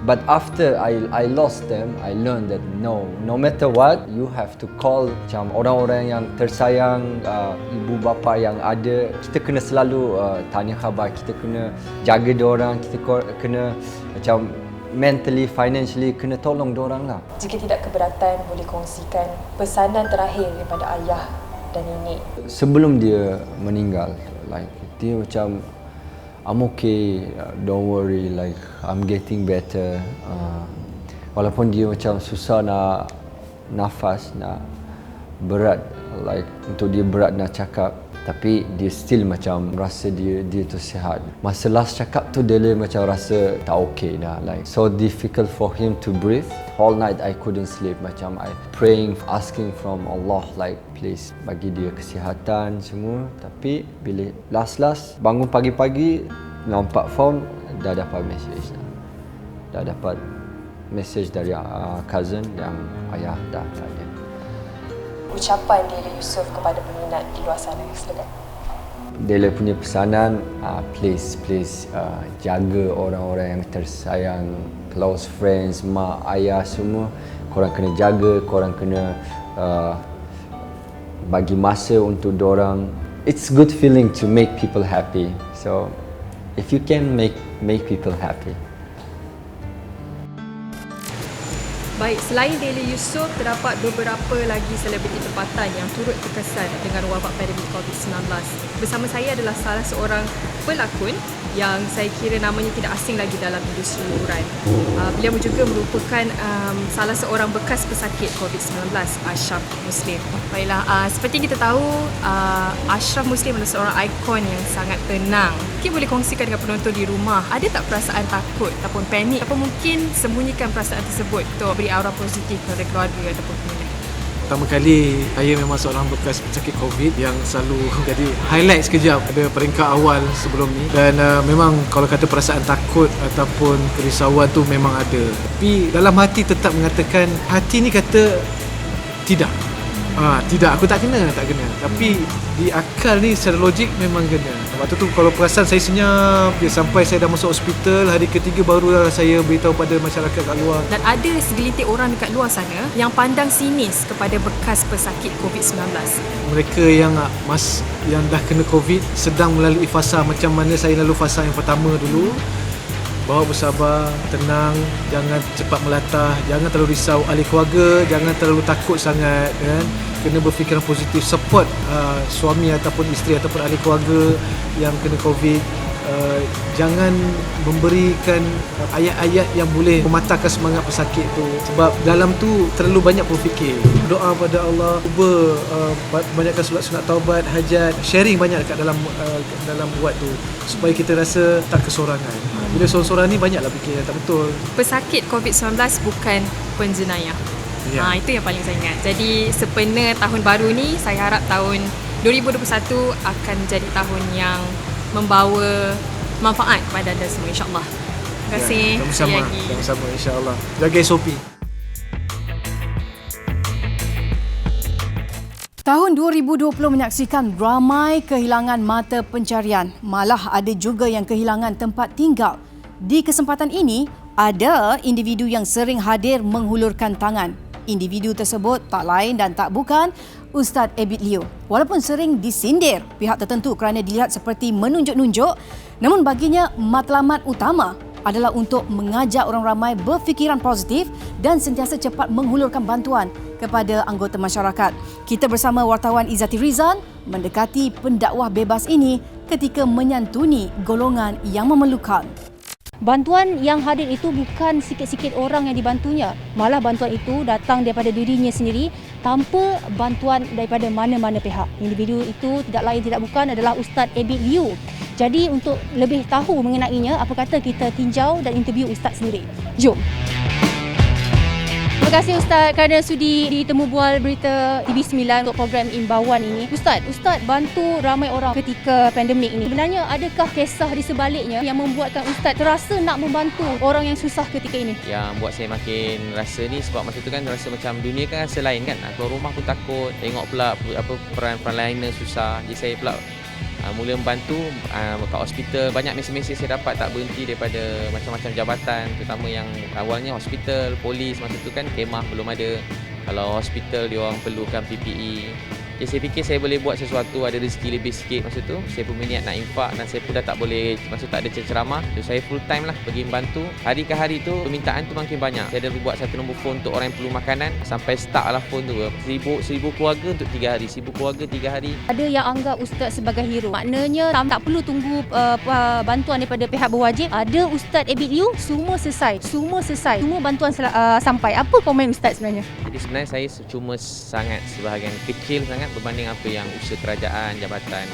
But after I lost them, I learned that no matter what, you have to call macam orang-orang yang tersayang, ibu bapa yang ada, kita kena selalu tanya khabar, kita kena jaga diorang, kita kena macam mentally, financially kena tolong diorang lah. Jika tidak keberatan, boleh kongsikan pesanan terakhir daripada ayah dan nenek. Sebelum dia meninggal, like dia macam, I'm okay, don't worry, like I'm getting better. Walaupun dia macam susah nak nafas, nak berat, like untuk dia berat nak cakap, tapi dia still macam rasa dia tu sihat. Masa last cakap tu dia macam rasa tak okay dah, like so difficult for him to breathe. Whole night I couldn't sleep, macam I praying, asking from Allah, like please bagi dia kesihatan semua. Tapi bila last bangun pagi-pagi nampak phone, dah dapat message dari cousin yang ayah dah tak ada. Ucapan Dela Yusof kepada peminat di luar sana, silakan. Dela punya pesanan, please jaga orang-orang yang tersayang, close friends, mak, ayah semua. Korang kena jaga, korang kena bagi masa untuk dorang. It's good feeling to make people happy. So if you can make people happy. Baik, selain Dela Yusof, terdapat beberapa lagi selebriti tempatan yang turut terkesan dengan wabak pandemik COVID-19. Bersama saya adalah salah seorang pelakon yang saya kira namanya tidak asing lagi dalam industri hiburan. Beliau juga merupakan salah seorang bekas pesakit COVID-19, Ashraf Muslim. Baiklah, seperti kita tahu, Ashraf Muslim adalah seorang ikon yang sangat tenang. Mungkin boleh kongsikan dengan penonton di rumah, ada tak perasaan takut ataupun panik, atau mungkin sembunyikan perasaan tersebut untuk beri aura positif kepada keluarga ataupun peminat? Pertama kali, saya memang seorang bekas pesakit COVID yang selalu jadi highlight sekejap pada peringkat awal sebelum ni. Dan memang kalau kata perasaan takut ataupun kerisauan tu memang ada. Tapi dalam hati tetap mengatakan, hati ni kata tidak. Tidak, aku tak kena. Tapi di akal ni secara logik memang kena. Waktu tu kalau perasan saya senyap, sampai saya dah masuk hospital, hari ketiga barulah saya beritahu pada masyarakat kat luar. Dan ada segelintir orang dekat luar sana yang pandang sinis kepada bekas pesakit COVID-19. Mereka yang dah kena COVID sedang melalui fasa macam mana saya lalu fasa yang pertama dulu. Bawa bersabar, tenang, jangan cepat melatah, jangan terlalu risau ahli keluarga, jangan terlalu takut sangat, kan? Kena berfikiran positif, support suami ataupun isteri ataupun ahli keluarga yang kena COVID. Jangan memberikan ayat-ayat yang boleh mematahkan semangat pesakit tu, sebab dalam tu terlalu banyak berfikir. Doa pada Allah, cuba banyakkan solat sunat taubat, hajat, sharing banyak dekat dalam buat tu supaya kita rasa tak kesorangan. Bila sorang-sorang ni banyaklah fikir yang tak betul. Pesakit COVID-19 bukan penjenayah. Ya. Itu yang paling saya ingat. Jadi sempena tahun baru ni, saya harap tahun 2021 akan menjadi tahun yang membawa manfaat kepada anda semua, insyaAllah. Terima kasih. Sama-sama, insyaAllah. Jaga SOP. Tahun 2020 menyaksikan ramai kehilangan mata pencarian. Malah ada juga yang kehilangan tempat tinggal. Di kesempatan ini, ada individu yang sering hadir menghulurkan tangan. Individu tersebut tak lain dan tak bukan Ustaz Abid Leo. Walaupun sering disindir pihak tertentu kerana dilihat seperti menunjuk-nunjuk, namun baginya matlamat utama adalah untuk mengajak orang ramai berfikiran positif dan sentiasa cepat menghulurkan bantuan kepada anggota masyarakat. Kita bersama wartawan Izzati Rizal mendekati pendakwah bebas ini ketika menyantuni golongan yang memerlukan. Bantuan yang hadir itu bukan sikit-sikit orang yang dibantunya. Malah bantuan itu datang daripada dirinya sendiri tanpa bantuan daripada mana-mana pihak. Individu itu tidak lain tidak bukan adalah Ustaz Abid Liu. Jadi untuk lebih tahu mengenainya, apa kata kita tinjau dan interview Ustaz sendiri. Jom. Terima kasih Ustaz kerana sudi ditemu bual berita TV9 untuk program imbauan ini. Ustaz bantu ramai orang ketika pandemik ini. Sebenarnya adakah kisah di sebaliknya yang membuatkan Ustaz terasa nak membantu orang yang susah ketika ini? Yang buat saya makin rasa ni sebab masa tu kan rasa macam dunia kan rasa lain kan. Keluar rumah pun takut, tengok pula peran lainnya susah. Jadi saya pula mula membantu kat hospital. Banyak mesej-mesej saya dapat tak berhenti daripada macam-macam jabatan, terutama yang awalnya hospital, polis. Masa tu kan kemah belum ada. Kalau hospital dia orang perlukan PPE. Jadi saya fikir saya boleh buat sesuatu, ada rezeki lebih sikit masa tu. Saya pun berniat nak infak dan saya pun dah tak boleh, masa tak ada ceramah. So saya full time lah pergi membantu. Hari ke hari tu permintaan tu makin banyak. Saya ada buat satu nombor phone untuk orang yang perlu makanan. Sampai start lah phone tu. 1000 keluarga untuk 3 hari. 1000 keluarga 3 hari. Ada yang anggap Ustaz sebagai hero. Maknanya tak perlu tunggu bantuan daripada pihak berwajib. Ada Ustaz Abid Liu, semua selesai. Semua bantuan sampai. Apa komen Ustaz sebenarnya? Jadi sebenarnya saya cuma sangat sebahagian kecil sangat berbanding apa yang usaha kerajaan, jabatan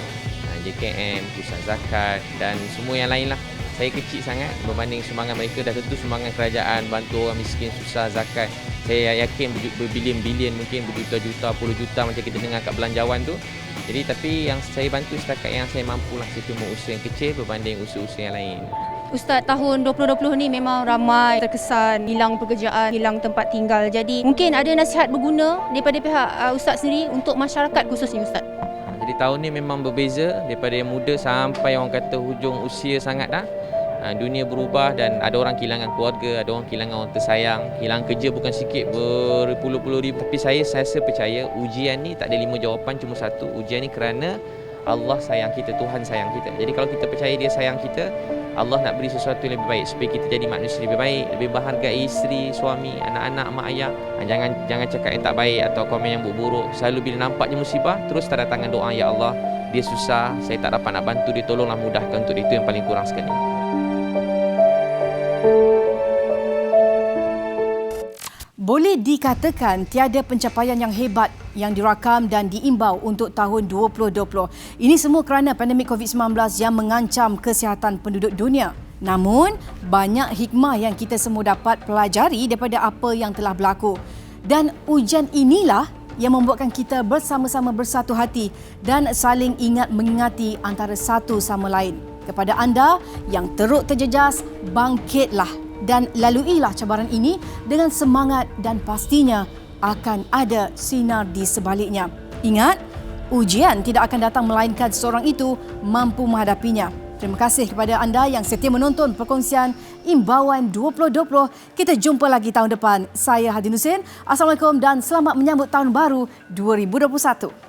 JKM, pusat zakat dan semua yang lain lah. Saya kecil sangat berbanding sumbangan mereka. Dah tentu sumbangan kerajaan, bantu orang miskin, susah, zakat. Saya yakin berbilion-bilion, mungkin berjuta-juta, puluh juta macam kita dengar kat belanjawan tu. Jadi tapi yang saya bantu setakat yang saya mampu lah. Saya cuma usaha yang kecil berbanding usaha-usaha yang lain. Ustaz, tahun 2020 ni memang ramai terkesan hilang pekerjaan, hilang tempat tinggal. Jadi mungkin ada nasihat berguna daripada pihak Ustaz sendiri untuk masyarakat khususnya Ustaz. Jadi tahun ni memang berbeza daripada yang muda sampai orang kata hujung usia sangat dah. Dunia berubah dan ada orang kehilangan keluarga, ada orang kehilangan orang tersayang, kehilangan kerja bukan sikit, berpuluh-puluh ribu. Tapi saya percaya ujian ni tak ada 5 jawapan, cuma satu. Ujian ni kerana Allah sayang kita, Tuhan sayang kita. Jadi kalau kita percaya dia sayang kita, Allah nak beri sesuatu yang lebih baik supaya kita jadi manusia lebih baik, lebih menghargai isteri, suami, anak-anak, mak ayah. Jangan cakap yang tak baik atau komen yang buruk. Selalu bila nampak je musibah, terus tanda tangan doa, ya Allah, dia susah, saya tak dapat nak bantu dia, tolonglah mudahkan untuk dia. Itu yang paling kurang sekali. Boleh dikatakan tiada pencapaian yang hebat yang dirakam dan diimbau untuk tahun 2020. Ini semua kerana pandemik COVID-19 yang mengancam kesihatan penduduk dunia. Namun, banyak hikmah yang kita semua dapat pelajari daripada apa yang telah berlaku. Dan ujian inilah yang membuatkan kita bersama-sama bersatu hati dan saling ingat mengingati antara satu sama lain. Kepada anda yang teruk terjejas, bangkitlah dan laluilah cabaran ini dengan semangat dan pastinya akan ada sinar di sebaliknya. Ingat, ujian tidak akan datang melainkan seseorang itu mampu menghadapinya. Terima kasih kepada anda yang setia menonton perkongsian Imbauan 2020. Kita jumpa lagi tahun depan. Saya Hadin Hussein. Assalamualaikum dan selamat menyambut tahun baru 2021.